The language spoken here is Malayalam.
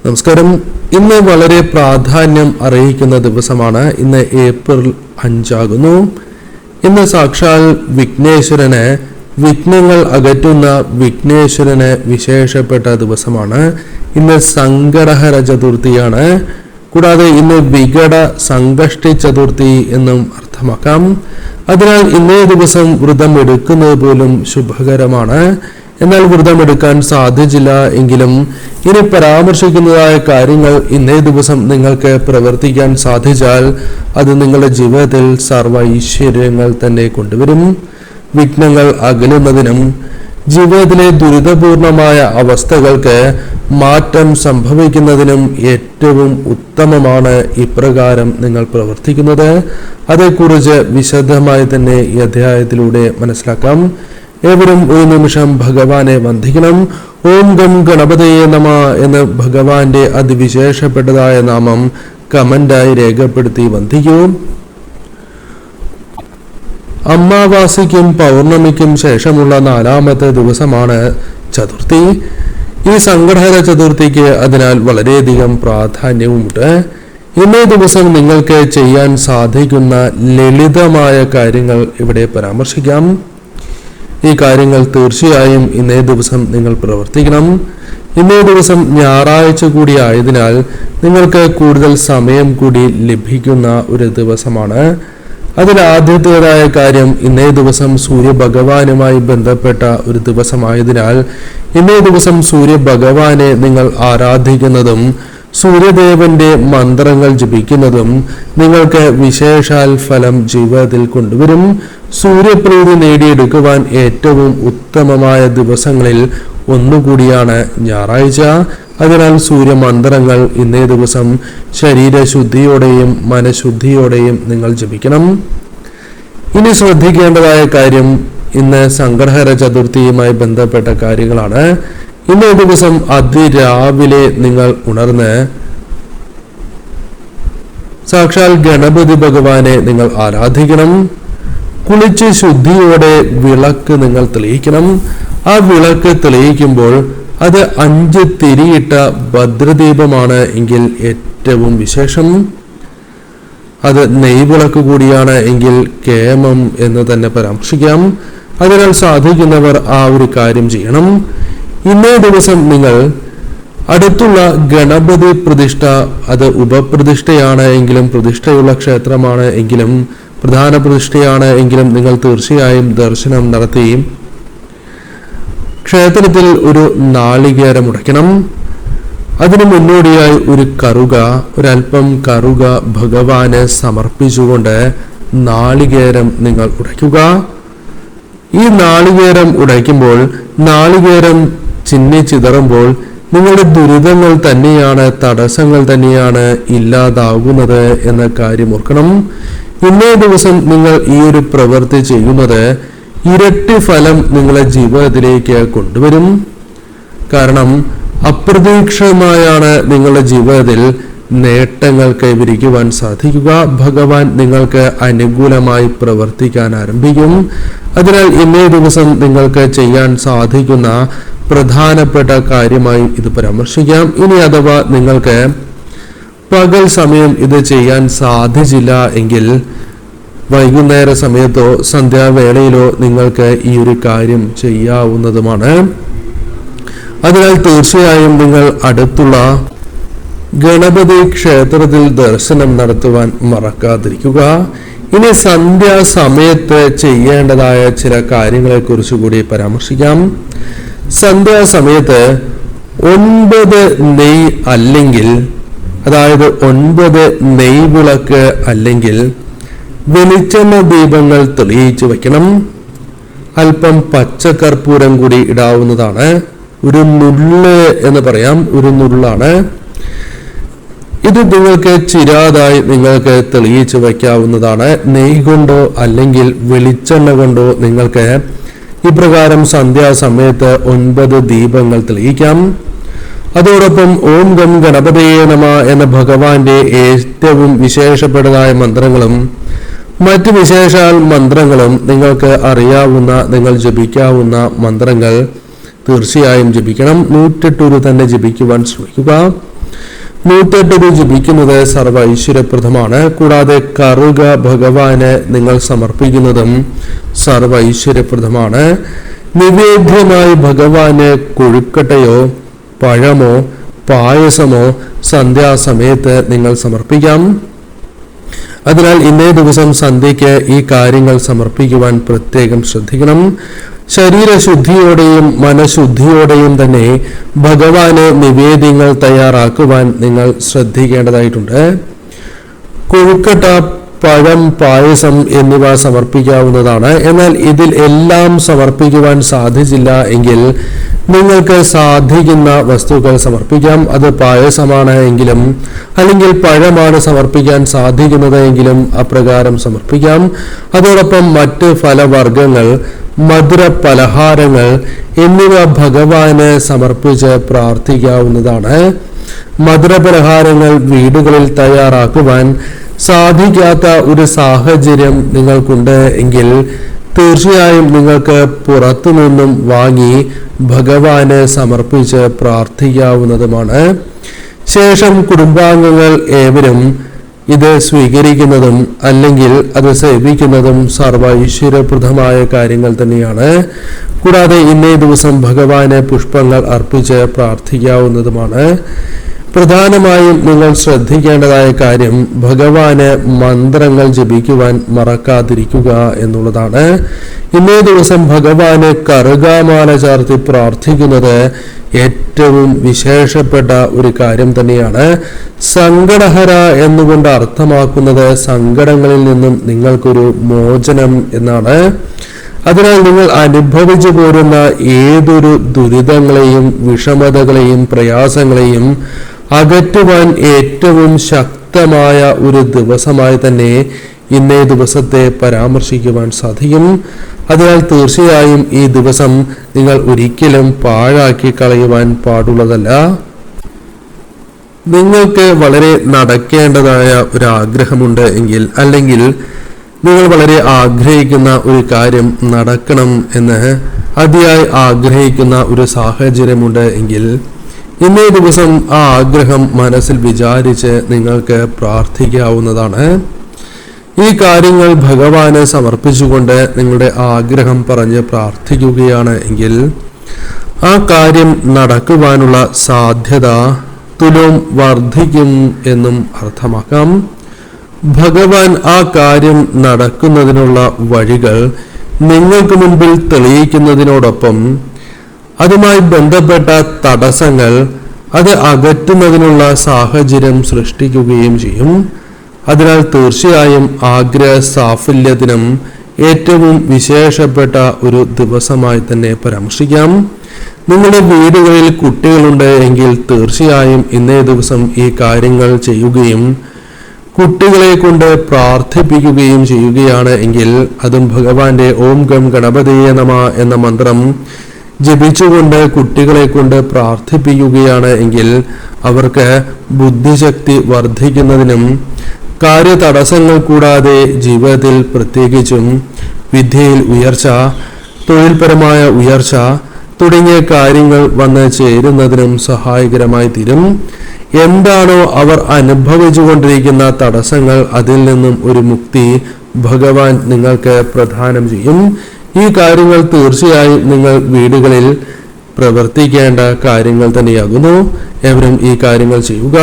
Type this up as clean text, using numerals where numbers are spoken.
നമസ്കാരം. ഇന്ന് വളരെ പ്രാധാന്യം അറിയിക്കുന്ന ദിവസമാണ്. ഇന്ന് ഏപ്രിൽ 5 ആകുന്നു. ഇന്ന് സാക്ഷാൽ വിഘ്നേശ്വരന്, വിഘ്നങ്ങൾ അകറ്റുന്ന വിഘ്നേശ്വരന് വിശേഷപ്പെട്ട ദിവസമാണ്. ഇന്ന് സങ്കടഹര ചതുർത്ഥിയാണ്. കൂടാതെ ഇന്ന് വികട സങ്കഷ്ടി ചതുർത്ഥി എന്നും അർത്ഥമാക്കാം. അതിനാൽ ഇന്നേ ദിവസം വ്രതം എടുക്കുന്നത് പോലും ശുഭകരമാണ്. എന്നാൽ വ്രതമെടുക്കാൻ സാധിച്ചില്ല എങ്കിലും ഇനി പരാമർശിക്കുന്നതായ കാര്യങ്ങൾ ഇന്നേ ദിവസം നിങ്ങൾക്ക് പ്രവർത്തിക്കാൻ സാധിച്ചാൽ അത് നിങ്ങളുടെ ജീവിതത്തിൽ സർവ്വ ഐശ്വര്യങ്ങൾ തന്നെ കൊണ്ടുവരും. വിഘ്നങ്ങൾ അകലുന്നതിനും ജീവിതത്തിലെ ദുരിതപൂർണമായ അവസ്ഥകൾക്ക് മാറ്റം സംഭവിക്കുന്നതിനും ഏറ്റവും ഉത്തമമാണ് ഇപ്രകാരം നിങ്ങൾ പ്രവർത്തിക്കുന്നത്. അതേക്കുറിച്ച് വിശദമായി തന്നെ ഈ അധ്യായത്തിലൂടെ മനസ്സിലാക്കാം. ഏവരും ഒരു നിമിഷം ഭഗവാനെ വന്ദിക്കണം. ഓം ഗം ഗണപതയേ നമഃ എന്ന് ഭഗവാന്റെ അതിവിശേഷപ്പെട്ടതായ നാമം കമന്റായി രേഖപ്പെടുത്തി വന്ദിക്കൂ. അമാവാസിക്കും പൗർണമിക്കും ശേഷമുള്ള 4ാമത്തെ ദിവസമാണ് ചതുർത്ഥി. ഈ സങ്കടഹര ചതുർത്ഥിക്ക് അതിനാൽ വളരെയധികം പ്രാധാന്യവുമുണ്ട്. ഇന്നേ ദിവസം നിങ്ങൾക്ക് ചെയ്യാൻ സാധിക്കുന്ന ലളിതമായ കാര്യങ്ങൾ ഇവിടെ പരാമർശിക്കാം. ഈ കാര്യങ്ങൾ തീർച്ചയായും ഇന്നേ ദിവസം നിങ്ങൾ പ്രവർത്തിക്കണം. ഇന്നേ ദിവസം ഞായറാഴ്ച കൂടി ആയതിനാൽ നിങ്ങൾക്ക് കൂടുതൽ സമയം കൂടി ലഭിക്കുന്ന ഒരു ദിവസമാണ്. അതിൽ ആദ്യത്തേതായ കാര്യം, ഇന്നേ ദിവസം സൂര്യഭഗവാനുമായി ബന്ധപ്പെട്ട ഒരു ദിവസമായതിനാൽ ഇന്നേ ദിവസം സൂര്യഭഗവാനെ നിങ്ങൾ ആരാധിക്കുന്നതും സൂര്യദേവന്റെ മന്ത്രങ്ങൾ ജപിക്കുന്നതും നിങ്ങൾക്ക് വിശേഷാൽ ഫലം ജീവിതത്തിൽ കൊണ്ടുവരും. സൂര്യപ്രീതി നേടിയെടുക്കുവാൻ ഏറ്റവും ഉത്തമമായ ദിവസങ്ങളിൽ ഒന്നുകൂടിയാണ് ഞായറാഴ്ച. അതിനാൽ സൂര്യമന്ത്രങ്ങൾ ഇന്നേ ദിവസം ശരീരശുദ്ധിയോടെയും മനഃശുദ്ധിയോടെയും നിങ്ങൾ ജപിക്കണം. ഇനി ശ്രദ്ധിക്കേണ്ടതായ കാര്യം, ഇന്ന് സങ്കടഹര ചതുർത്ഥിയുമായി ബന്ധപ്പെട്ട കാര്യങ്ങളാണ്. ഇന്നേ ദിവസം അതിരാവിലെ നിങ്ങൾ ഉണർന്ന് സാക്ഷാൽ ഗണപതി ഭഗവാനെ നിങ്ങൾ ആരാധിക്കണം. കുളിച്ച് ശുദ്ധിയോടെ വിളക്ക് നിങ്ങൾ തെളിയിക്കണം. ആ വിളക്ക് തെളിയിക്കുമ്പോൾ അത് 5 തിരിയിട്ട ഭദ്രദീപമാണ് എങ്കിൽ ഏറ്റവും വിശേഷം. അത് നെയ്വിളക്ക് കൂടിയാണ് എങ്കിൽ കേമം എന്ന് തന്നെ പരാമർശിക്കാം. അതിനാൽ സാധിക്കുന്നവർ ആ ഒരു കാര്യം ചെയ്യണം. ഇന്നേ ദിവസം നിങ്ങൾ അടുത്തുള്ള ഗണപതി പ്രതിഷ്ഠ, അത് ഉപപ്രതിഷ്ഠയാണ് എങ്കിലും പ്രതിഷ്ഠയുള്ള ക്ഷേത്രമാണ് എങ്കിലും പ്രധാന പ്രതിഷ്ഠയാണ് എങ്കിലും നിങ്ങൾ തീർച്ചയായും ദർശനം നടത്തി ക്ഷേത്രത്തിൽ ഒരു നാളികേരം ഉടയ്ക്കണം. അതിനു മുന്നോടിയായി ഒരൽപ്പം കറുക ഭഗവാന് സമർപ്പിച്ചുകൊണ്ട് നാളികേരം നിങ്ങൾ ഉടയ്ക്കുക. ഈ നാളികേരം ഉടയ്ക്കുമ്പോൾ നാളികേരം ചിന്നിച്ചിതറുമ്പോൾ നിങ്ങളുടെ ദുരിതങ്ങൾ തന്നെയാണ്, തടസ്സങ്ങൾ തന്നെയാണ് ഇല്ലാതാകുന്നത് എന്ന കാര്യം ഓർക്കണം. ഇന്നേ ദിവസം നിങ്ങൾ ഈ ഒരു പ്രവൃത്തി ചെയ്യുന്നത് ഇരട്ടി ഫലം നിങ്ങളുടെ ജീവിതത്തിലേക്ക് കൊണ്ടുവരും. കാരണം അപ്രതീക്ഷിതമായാണ് നിങ്ങളുടെ ജീവിതത്തിൽ നേട്ടങ്ങൾ കൈവരിക്കുവാൻ സാധിക്കുക. ഭഗവാൻ നിങ്ങൾക്ക് അനുകൂലമായി പ്രവർത്തിക്കാൻ ആരംഭിക്കും. അതിനാൽ ഇന്നേ ദിവസം നിങ്ങൾക്ക് ചെയ്യാൻ സാധിക്കുന്ന പ്രധാനപ്പെട്ട കാര്യമായി ഇത് പരാമർശിക്കാം. ഇനി അഥവാ നിങ്ങൾക്ക് പകൽ സമയം ഇത് ചെയ്യാൻ സാധിച്ചില്ല എങ്കിൽ വൈകുന്നേര സമയത്തോ സന്ധ്യാവേളയിലോ നിങ്ങൾക്ക് ഈ ഒരു കാര്യം ചെയ്യാവുന്നതുമാണ്. അതിനാൽ തീർച്ചയായും നിങ്ങൾ അടുത്തുള്ള ഗണപതി ക്ഷേത്രത്തിൽ ദർശനം നടത്തുവാൻ മറക്കാതിരിക്കുക. ഇനി സന്ധ്യാസമയത്ത് ചെയ്യേണ്ടതായ ചില കാര്യങ്ങളെ കുറിച്ച് കൂടി പരാമർശിക്കാം. സന്ധ്യാസമയത്ത് 9 നെയ് അല്ലെങ്കിൽ, അതായത് 9 നെയ്വിളക്ക് അല്ലെങ്കിൽ വെളിച്ചെണ്ണ ദീപങ്ങൾ തെളിയിച്ചു വയ്ക്കണം. അല്പം പച്ചക്കർപ്പൂരം കൂടി ഇടാവുന്നതാണ്. ഒരു നുള്ള് എന്ന് പറയാം, ഒരു നുള്ളാണ് ഇത്. നിങ്ങൾക്ക് ചിരാതായി നിങ്ങൾക്ക് തെളിയിച്ചു വയ്ക്കാവുന്നതാണ്. നെയ്യ് കൊണ്ടോ അല്ലെങ്കിൽ വെളിച്ചെണ്ണ കൊണ്ടോ നിങ്ങൾക്ക് ഇപ്രകാരം സന്ധ്യാസമയത്ത് 9 ദീപങ്ങൾ തെളിയിക്കാം. അതോടൊപ്പം ഓം ഗം ഗണപതയേ നമഃ എന്ന ഭഗവാന്റെ ഏറ്റവും വിശേഷപ്പെട്ടതായ മന്ത്രങ്ങളും മറ്റ് വിശേഷാൽ മന്ത്രങ്ങളും നിങ്ങൾക്ക് അറിയാവുന്ന, നിങ്ങൾ ജപിക്കാവുന്ന മന്ത്രങ്ങൾ തീർച്ചയായും ജപിക്കണം. 108 തന്നെ ജപിക്കുവാൻ ശ്രമിക്കുക. 108 ജപിക്കുന്നത് സർവ ഐശ്വര്യപ്രദമാണ്. കൂടാതെ കറുക ഭഗവാന് നിങ്ങൾ സമർപ്പിക്കുന്നതും സർവ ഐശ്വര്യപ്രദമാണ്. നിവേദ്യമായി ഭഗവാന് കൊഴുക്കട്ടയോ പഴമോ പായസമോ സന്ധ്യാസമയത്ത് നിങ്ങൾ സമർപ്പിക്കാം. അതിനാൽ ഇന്നേ ദിവസം സന്ധ്യയ്ക്ക് ഈ കാര്യങ്ങൾ സമർപ്പിക്കുവാൻ പ്രത്യേകം ശ്രദ്ധിക്കണം. ശരീരശുദ്ധിയോടെയും മനഃശുദ്ധിയോടെയും തന്നെ ഭഗവാന് നിവേദ്യങ്ങൾ തയ്യാറാക്കുവാൻ നിങ്ങൾ ശ്രദ്ധിക്കേണ്ടതായിട്ടുണ്ട്. കൊഴുക്കട്ട, പഴം, പായസം എന്നിവ സമർപ്പിക്കാവുന്നതാണ്. എന്നാൽ ഇതിൽ എല്ലാം സമർപ്പിക്കുവാൻ സാധിച്ചില്ല എങ്കിൽ നിങ്ങൾക്ക് സാധിക്കുന്ന വസ്തുക്കൾ സമർപ്പിക്കാം. അത് പായസമാണ് എങ്കിലും അല്ലെങ്കിൽ പഴമാണ് സമർപ്പിക്കാൻ സാധിക്കുന്നത് എങ്കിലും അപ്രകാരം സമർപ്പിക്കാം. അതോടൊപ്പം മറ്റ് ഫലവർഗ്ഗങ്ങൾ, മധുര പലഹാരങ്ങൾ എന്നിവ ഭഗവാന് സമർപ്പിച്ച് പ്രാർത്ഥിക്കാവുന്നതാണ്. മധുരപലഹാരങ്ങൾ വീടുകളിൽ തയ്യാറാക്കുവാൻ സാധിക്കാത്ത ഒരു സാഹചര്യം നിങ്ങൾക്കുണ്ട് എങ്കിൽ തീർച്ചയായും നിങ്ങൾക്ക് പുറത്തു നിന്നും വാങ്ങി ഭഗവാന് സമർപ്പിച്ച് പ്രാർത്ഥിക്കാവുന്നതുമാണ്. ശേഷം കുടുംബാംഗങ്ങൾ ഏവരും ഇത് സ്വീകരിക്കുന്നതും അല്ലെങ്കിൽ അത് സേവിക്കുന്നതും സർവ ഐശ്വര്യപ്രദമായ കാര്യങ്ങൾ തന്നെയാണ്. കൂടാതെ ഇന്നേ ദിവസം ഭഗവാന് പുഷ്പങ്ങൾ അർപ്പിച്ച് പ്രാർത്ഥിക്കാവുന്നതുമാണ്. പ്രധാനമായും നിങ്ങൾ ശ്രദ്ധിക്കേണ്ടതായ കാര്യം ഭഗവാന് മന്ത്രങ്ങൾ ജപിക്കുവാൻ മറക്കാതിരിക്കുക എന്നുള്ളതാണ്. ഇന്നേ ദിവസം ഭഗവാന് കറുകാമാല ചാർത്തി പ്രാർത്ഥിക്കുന്നത് ഏറ്റവും വിശേഷപ്പെട്ട ഒരു കാര്യം തന്നെയാണ്. സങ്കടഹര എന്നുകൊണ്ട് അർത്ഥമാക്കുന്നത് സങ്കടങ്ങളിൽ നിന്നും നിങ്ങൾക്കൊരു മോചനം എന്നാണ്. അതിനാൽ നിങ്ങൾ അനുഭവിച്ചു പോരുന്ന ഏതൊരു ദുരിതങ്ങളെയും വിഷമതകളെയും പ്രയാസങ്ങളെയും അകറ്റുവാൻ ഏറ്റവും ശക്തമായ ഒരു ദിവസമായി തന്നെ ഇന്നേ ദിവസത്തെ പരാമർശിക്കുവാൻ സാധിക്കും. അതിനാൽ തീർച്ചയായും ഈ ദിവസം നിങ്ങൾ ഒരിക്കലും പാഴാക്കി കളയുവാൻ പാടുള്ളതല്ല. നിങ്ങൾക്ക് വളരെ നടക്കേണ്ടതായ ഒരു ആഗ്രഹമുണ്ട് എങ്കിൽ അല്ലെങ്കിൽ നിങ്ങൾ വളരെ ആഗ്രഹിക്കുന്ന ഒരു കാര്യം നടക്കണം എന്ന് അതിയായി ആഗ്രഹിക്കുന്ന ഒരു സാഹചര്യമുണ്ട് എങ്കിൽ ഇന്നേ ദിവസം ആ ആഗ്രഹം മനസ്സിൽ വിചാരിച്ച് നിങ്ങൾക്ക് പ്രാർത്ഥിക്കാവുന്നതാണ്. ഈ കാര്യങ്ങൾ ഭഗവാന് സമർപ്പിച്ചുകൊണ്ട് നിങ്ങളുടെ ആഗ്രഹം പറഞ്ഞ് പ്രാർത്ഥിക്കുകയാണ് എങ്കിൽ ആ കാര്യം നടക്കുവാനുള്ള സാധ്യത തുലോം വർദ്ധിക്കും എന്നും അർത്ഥമാക്കാം. ഭഗവാൻ ആ കാര്യം നടക്കുന്നതിനുള്ള വഴികൾ നിങ്ങൾക്ക് മുൻപിൽ തെളിയിക്കുന്നതിനോടൊപ്പം അതുമായി ബന്ധപ്പെട്ട തടസ്സങ്ങൾ അത് അകറ്റുന്നതിനുള്ള സാഹചര്യം സൃഷ്ടിക്കുകയും ചെയ്യും. അതിനാൽ തീർച്ചയായും ആഗ്രഹ സാഫല്യത്തിനും ഏറ്റവും വിശേഷപ്പെട്ട ഒരു ദിവസമായി തന്നെ പരാമർശിക്കാം. നിങ്ങളുടെ വീടുകളിൽ കുട്ടികളുണ്ട് എങ്കിൽ തീർച്ചയായും ഇന്നേ ദിവസം ഈ കാര്യങ്ങൾ ചെയ്യുകയും കുട്ടികളെ കൊണ്ട് പ്രാർത്ഥിപ്പിക്കുകയും ചെയ്യുകയാണ് എങ്കിൽ അതും ഭഗവാന്റെ ഓം ഗം ഗണപതിയെ നമ എന്ന മന്ത്രം ജപിച്ചുകൊണ്ട് കുട്ടികളെ കൊണ്ട് പ്രാർത്ഥിപ്പിക്കുകയാണ് എങ്കിൽ അവർക്ക് ബുദ്ധിശക്തി വർദ്ധിക്കുന്നതിനും കാര്യതടസ്സങ്ങൾ കൂടാതെ ജീവിതത്തിൽ പ്രത്യേകിച്ചും വിദ്യയിൽ ഉയർച്ച, തൊഴിൽപരമായ ഉയർച്ച തുടങ്ങിയ കാര്യങ്ങൾ വന്ന് ചേരുന്നതിനും സഹായകരമായി തീരും. എന്താണോ അവർ അനുഭവിച്ചുകൊണ്ടിരിക്കുന്ന തടസ്സങ്ങൾ അതിൽ നിന്നും ഒരു മുക്തി ഭഗവാൻ നിങ്ങൾക്ക് പ്രദാനം ചെയ്യും. ഈ കാര്യങ്ങൾ തീർച്ചയായും നിങ്ങൾ വീടുകളിൽ പ്രവർത്തിക്കേണ്ട കാര്യങ്ങൾ തന്നെയാകുന്നു. ഏവരും ഈ കാര്യങ്ങൾ ചെയ്യുക.